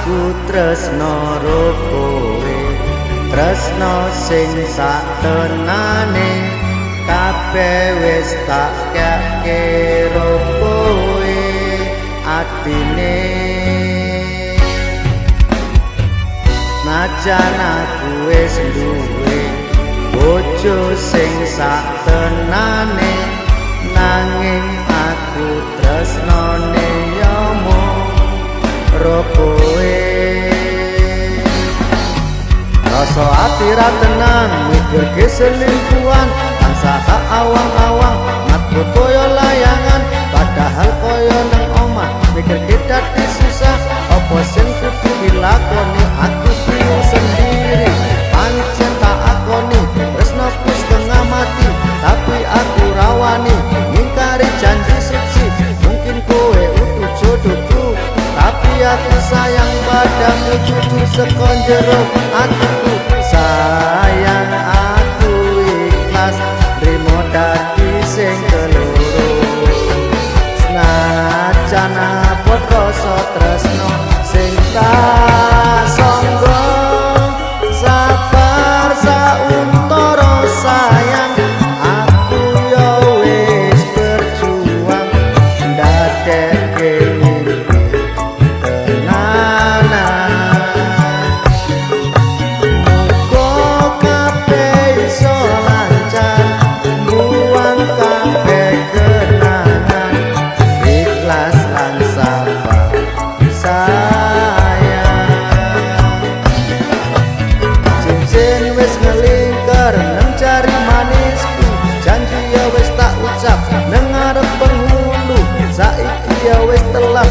aku tresno karo kowe, tresno sing saktenane kabeh wis tak kake karo kowe atine. Najan aku wis duwe bojo sing saktenane, nanging aku tresnone ya mung karo kowe. Rasa ati ra tenang mikirke selingkuhan, tansah awang-awang matku koyo layangan, padahal koyo nang omah mikirke dadi susah. Apa sing kudu dilakoni aku bingung sendiri, pancen tak akoni tresnoku setengah mati, tapi aku rawani ngingkari janji suci. Mungkin kowe utuh jodohku, tapi aku sayang padamu jujur sekon jero atiku. Sayang aku ikhlas nrimo dadi sing keloro, senajan abot rasa tresno sing tak sangga. Sabar sauntara sayang, aku ya wis berjuang ndadekke nang ngarep penghulu, saiki ya wis telat